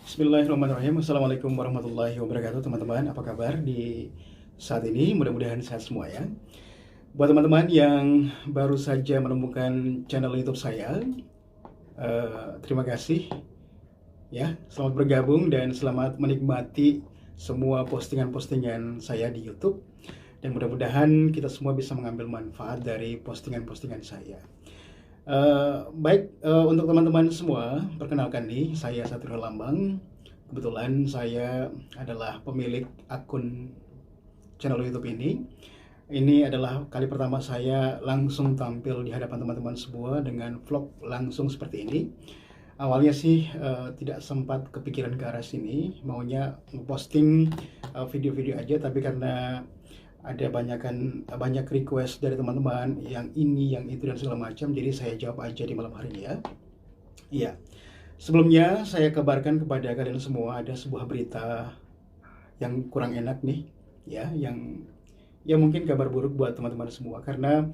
Bismillahirrahmanirrahim. Assalamualaikum warahmatullahi wabarakatuh, teman-teman. Apa kabar di saat ini? Mudah-mudahan sehat semua ya. Buat teman-teman yang baru saja menemukan channel YouTube saya, terima kasih ya. Selamat bergabung dan selamat menikmati semua postingan-postingan saya di YouTube. Dan mudah-mudahan kita semua bisa mengambil manfaat dari postingan-postingan saya. Untuk teman-teman semua, perkenalkan nih, saya Satrio Lambang. Kebetulan saya adalah pemilik akun channel YouTube ini. Ini adalah kali pertama saya langsung tampil di hadapan teman-teman semua dengan vlog langsung seperti ini. Awalnya sih tidak sempat kepikiran ke arah sini, maunya posting video-video aja, tapi karena ada banyak request dari teman-teman yang ini, yang itu, dan segala macam, jadi saya jawab aja di malam hari ini ya. Iya. Sebelumnya saya kabarkan kepada kalian semua ada sebuah berita yang kurang enak nih, ya, yang mungkin kabar buruk buat teman-teman semua, karena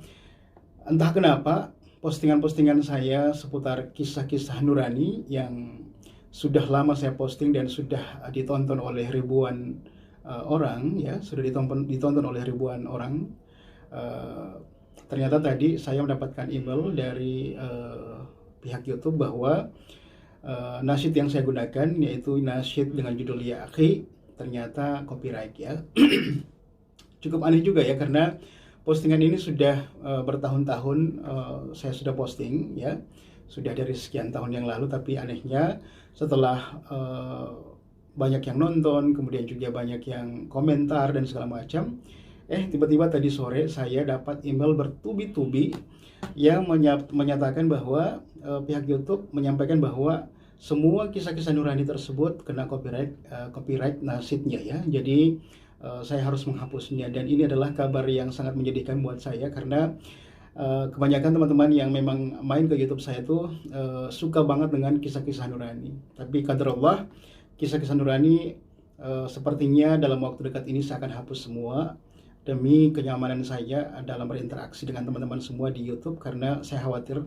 entah kenapa postingan-postingan saya seputar kisah-kisah nurani yang sudah lama saya posting dan sudah ditonton oleh ribuan orang ya, sudah ditonton oleh ribuan orang. Ternyata tadi saya mendapatkan email dari pihak YouTube bahwa nasyid yang saya gunakan, yaitu nasyid dengan judul Ya Akhi, ternyata copyright ya. Cukup aneh juga ya, karena postingan ini sudah bertahun-tahun saya sudah posting ya, sudah dari sekian tahun yang lalu, tapi anehnya setelah banyak yang nonton, kemudian juga banyak yang komentar dan segala macam, tiba-tiba tadi sore saya dapat email bertubi-tubi yang menyatakan bahwa pihak YouTube menyampaikan bahwa semua kisah-kisah nurani tersebut kena copyright nasyidnya ya. Jadi saya harus menghapusnya, dan ini adalah kabar yang sangat menyedihkan buat saya, karena kebanyakan teman-teman yang memang main ke YouTube saya tuh suka banget dengan kisah-kisah nurani. Tapi qadarullah, kisah-kisah nurani sepertinya dalam waktu dekat ini saya akan hapus semua demi kenyamanan saya dalam berinteraksi dengan teman-teman semua di YouTube, karena saya khawatir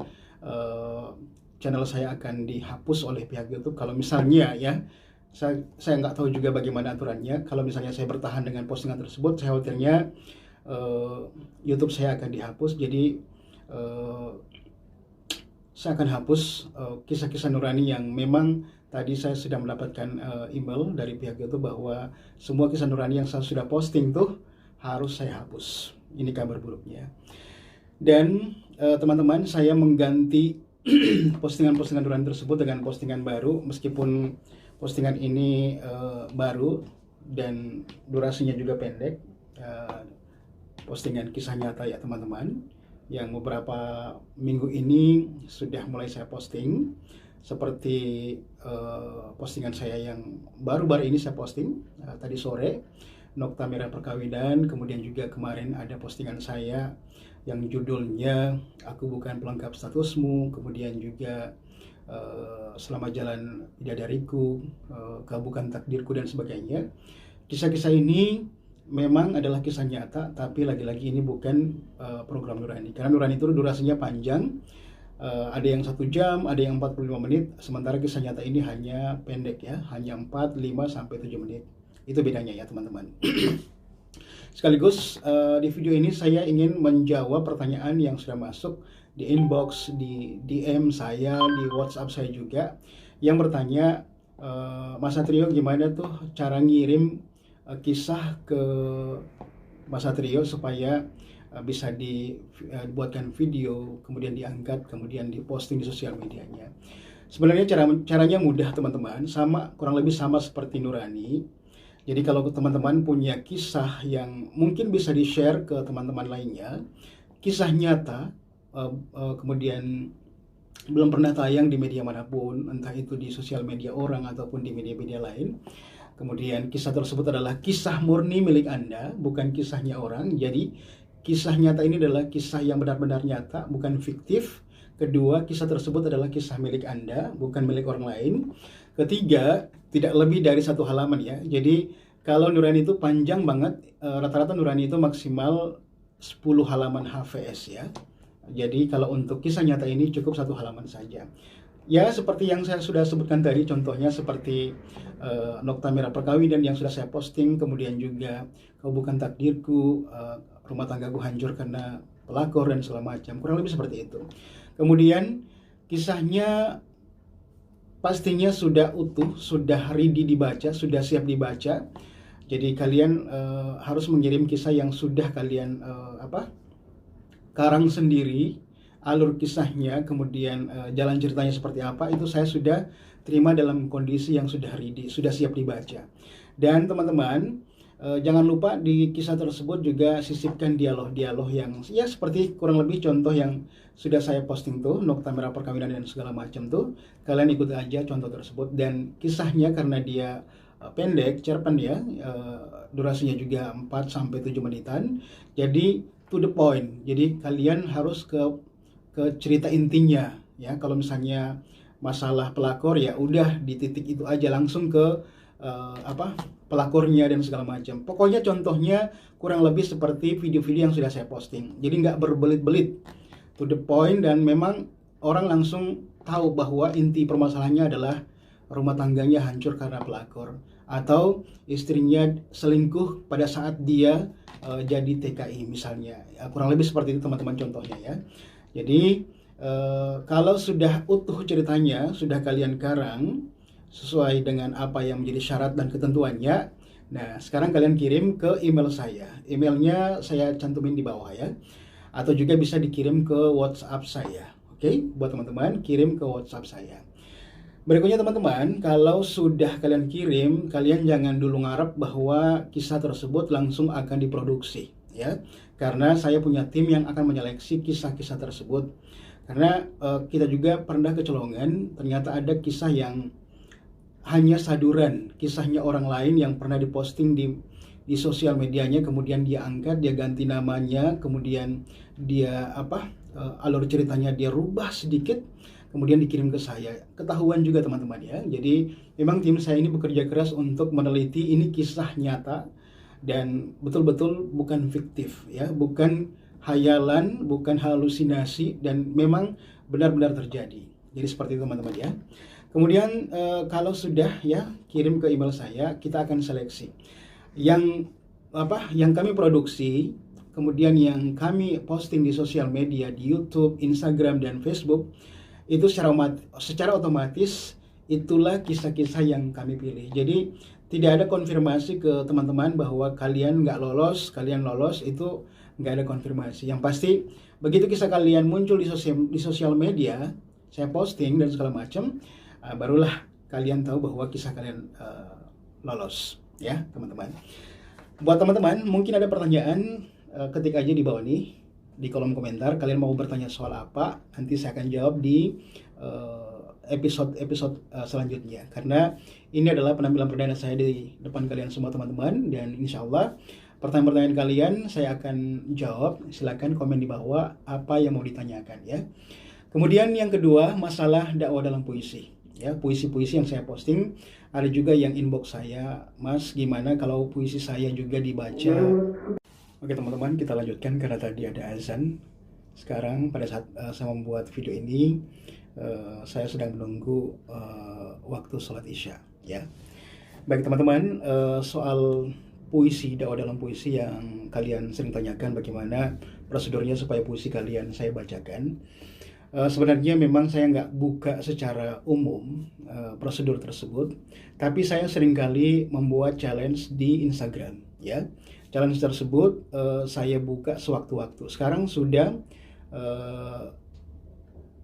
channel saya akan dihapus oleh pihak YouTube kalau misalnya ya, saya nggak tahu juga bagaimana aturannya. Kalau misalnya saya bertahan dengan postingan tersebut, saya khawatirnya YouTube saya akan dihapus. Jadi saya akan hapus kisah-kisah nurani yang memang tadi saya sudah mendapatkan email dari pihak YouTube bahwa semua kisah nurani yang saya sudah posting tuh harus saya hapus. Ini kabar buruknya. Dan teman-teman, saya mengganti postingan-postingan nurani tersebut dengan postingan baru, meskipun postingan ini baru dan durasinya juga pendek. Postingan kisah nyata ya teman-teman, yang beberapa minggu ini sudah mulai saya posting, seperti postingan saya yang baru-baru ini saya posting tadi sore, Nokta Merah Perkawinan. Kemudian juga kemarin ada postingan saya yang judulnya Aku Bukan Pelengkap Statusmu. Kemudian juga Selamat Jalan Bidadariku, Kau Bukan Takdirku, dan sebagainya. Kisah-kisah ini memang adalah kisah nyata, tapi lagi-lagi ini bukan program nurani, karena nurani itu durasinya panjang. Ada yang 1 jam, ada yang 45 menit, sementara kisah nyata ini hanya pendek ya, hanya 4, 5, sampai 7 menit. Itu bedanya ya teman-teman. Sekaligus di video ini saya ingin menjawab pertanyaan yang sudah masuk di inbox, di DM saya, di WhatsApp saya juga, yang bertanya, Mas Satrio, gimana tuh cara ngirim kisah ke Mas Satrio supaya bisa dibuatkan video, kemudian diangkat, kemudian diposting di sosial medianya. Sebenarnya caranya mudah teman-teman, kurang lebih sama seperti nurani. Jadi kalau teman-teman punya kisah yang mungkin bisa di-share ke teman-teman lainnya, kisah nyata, kemudian belum pernah tayang di media manapun, entah itu di sosial media orang ataupun di media-media lain. Kemudian kisah tersebut adalah kisah murni milik Anda, bukan kisahnya orang. Jadi kisah nyata ini adalah kisah yang benar-benar nyata, bukan fiktif. Kedua, kisah tersebut adalah kisah milik Anda, bukan milik orang lain. Ketiga, tidak lebih dari 1 halaman ya. Jadi kalau nurani itu panjang banget, rata-rata nurani itu maksimal 10 halaman HVS ya. Jadi kalau untuk kisah nyata ini cukup 1 halaman saja. Ya, seperti yang saya sudah sebutkan tadi, contohnya seperti Nokta Merah Perkawinan yang sudah saya posting, kemudian juga Kau Bukan Takdirku, Rumah Tanggaku Hancur Karena Pelakor, dan segala macam. Kurang lebih seperti itu. Kemudian kisahnya pastinya sudah utuh, sudah ready dibaca, sudah siap dibaca. Jadi kalian harus mengirim kisah yang sudah kalian karang sendiri, alur kisahnya, kemudian jalan ceritanya seperti apa, itu saya sudah terima dalam kondisi yang sudah ready, sudah siap dibaca. Dan teman-teman, jangan lupa di kisah tersebut juga sisipkan dialog-dialog yang ya seperti kurang lebih contoh yang sudah saya posting tuh, Nokta Merah Perkawinan dan segala macam tuh. Kalian ikut aja contoh tersebut, dan kisahnya karena dia pendek, cerpen ya, durasinya juga 4-7 menitan. Jadi to the point. Jadi kalian harus ke cerita intinya ya. Kalau misalnya masalah pelakor, ya udah di titik itu aja, langsung ke pelakornya dan segala macam. Pokoknya contohnya kurang lebih seperti video-video yang sudah saya posting. Jadi nggak berbelit-belit, to the point, dan memang orang langsung tahu bahwa inti permasalahannya adalah rumah tangganya hancur karena pelakor, atau istrinya selingkuh pada saat dia jadi TKI misalnya. Ya, kurang lebih seperti itu teman-teman contohnya ya. Jadi kalau sudah utuh ceritanya, sudah kalian karang sesuai dengan apa yang menjadi syarat dan ketentuannya, nah sekarang kalian kirim ke email saya. Emailnya saya cantumin di bawah ya. Atau juga bisa dikirim ke WhatsApp saya. Oke, buat teman-teman kirim ke WhatsApp saya. Berikutnya teman-teman, kalau sudah kalian kirim, kalian jangan dulu ngarep bahwa kisah tersebut langsung akan diproduksi ya. Karena saya punya tim yang akan menyeleksi kisah-kisah tersebut. Karena kita juga pernah kecolongan, ternyata ada kisah yang hanya saduran, kisahnya orang lain yang pernah diposting di sosial medianya, kemudian dia angkat, dia ganti namanya, kemudian dia alur ceritanya dia rubah sedikit, kemudian dikirim ke saya. Ketahuan juga teman-teman ya. Jadi memang tim saya ini bekerja keras untuk meneliti ini kisah nyata dan betul-betul bukan fiktif ya, bukan hayalan, bukan halusinasi, dan memang benar-benar terjadi. Jadi seperti itu teman-teman ya. Kemudian kalau sudah ya kirim ke email saya, kita akan seleksi yang kami produksi, kemudian yang kami posting di sosial media, di YouTube, Instagram, dan Facebook. Itu secara otomatis itulah kisah-kisah yang kami pilih. Jadi tidak ada konfirmasi ke teman-teman bahwa kalian nggak lolos, kalian lolos, itu nggak ada konfirmasi. Yang pasti begitu kisah kalian muncul di sosial media, saya posting dan segala macam, barulah kalian tahu bahwa kisah kalian lolos ya teman-teman. Buat teman-teman mungkin ada pertanyaan, ketik aja di bawah nih di kolom komentar, kalian mau bertanya soal apa, nanti saya akan jawab di episode selanjutnya. Karena ini adalah penampilan perdana saya di depan kalian semua teman-teman, dan insya Allah pertanyaan-pertanyaan kalian saya akan jawab. Silakan komen di bawah apa yang mau ditanyakan ya. Kemudian yang kedua, masalah dakwah dalam puisi ya, puisi-puisi yang saya posting. Ada juga yang inbox saya, Mas gimana kalau puisi saya juga dibaca. Oke teman-teman, kita lanjutkan karena tadi ada azan. Sekarang pada saat saya membuat video ini, saya sedang menunggu waktu sholat isya ya. Baik teman-teman, soal puisi, dakwah dalam puisi yang kalian sering tanyakan, bagaimana prosedurnya supaya puisi kalian saya bacakan. Sebenarnya memang saya nggak buka secara umum prosedur tersebut, tapi saya seringkali membuat challenge di Instagram ya. Challenge tersebut saya buka sewaktu-waktu. Sekarang sudah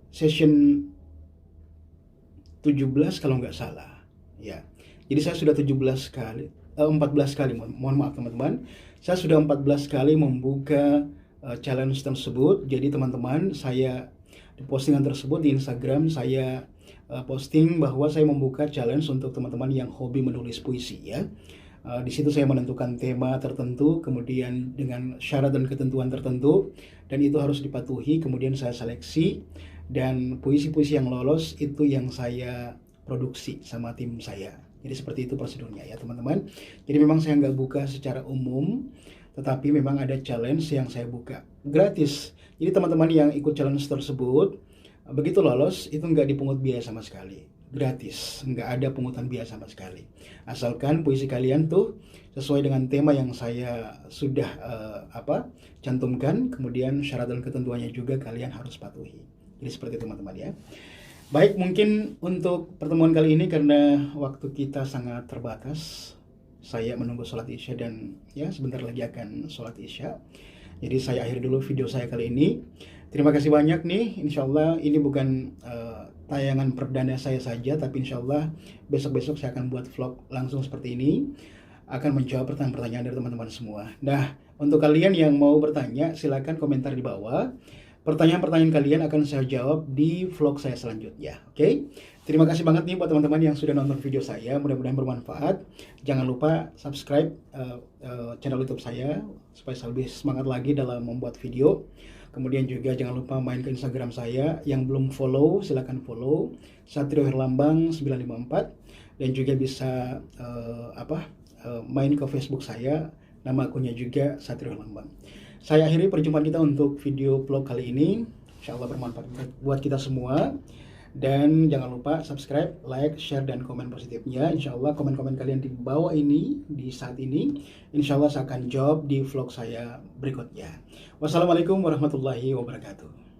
session 17 kalau nggak salah ya. Jadi saya sudah 14 kali, mohon maaf teman-teman, saya sudah 14 kali membuka challenge tersebut. Jadi teman-teman, saya di postingan tersebut di Instagram saya posting bahwa saya membuka challenge untuk teman-teman yang hobi menulis puisi ya. Di situ saya menentukan tema tertentu, kemudian dengan syarat dan ketentuan tertentu, dan itu harus dipatuhi. Kemudian saya seleksi, dan puisi-puisi yang lolos itu yang saya produksi sama tim saya. Jadi seperti itu prosedurnya ya teman-teman. Jadi memang saya nggak buka secara umum, tetapi memang ada challenge yang saya buka gratis. Jadi teman-teman yang ikut challenge tersebut, Begitu lolos, itu nggak dipungut biaya sama sekali. Gratis, nggak ada pungutan biaya sama sekali. Asalkan puisi kalian tuh sesuai dengan tema yang saya sudah cantumkan, kemudian syarat dan ketentuannya juga kalian harus patuhi. Jadi seperti itu teman-teman ya. Baik, mungkin untuk pertemuan kali ini karena waktu kita sangat terbatas, saya menunggu sholat isya dan ya sebentar lagi akan sholat isya. Jadi saya akhiri dulu video saya kali ini. Terima kasih banyak nih. Insya Allah ini bukan tayangan perdana saya saja, tapi insya Allah besok-besok saya akan buat vlog langsung seperti ini, akan menjawab pertanyaan-pertanyaan dari teman-teman semua. Nah, untuk kalian yang mau bertanya, silakan komentar di bawah. Pertanyaan-pertanyaan kalian akan saya jawab di vlog saya selanjutnya. Oke? Terima kasih banget nih buat teman-teman yang sudah nonton video saya. Mudah-mudahan bermanfaat. Jangan lupa subscribe channel YouTube saya supaya saya lebih semangat lagi dalam membuat video. Kemudian juga jangan lupa main ke Instagram saya. Yang belum follow, silakan follow Satrio Herlambang 954, dan juga bisa main ke Facebook saya. Nama akunnya juga Satrio Herlambang. Saya akhiri perjumpaan kita untuk video vlog kali ini. Insya Allah bermanfaat buat kita semua. Dan jangan lupa subscribe, like, share, dan komen positifnya. Insya Allah komen-komen kalian di bawah ini, di saat ini, insya Allah saya akan jawab di vlog saya berikutnya. Wassalamualaikum warahmatullahi wabarakatuh.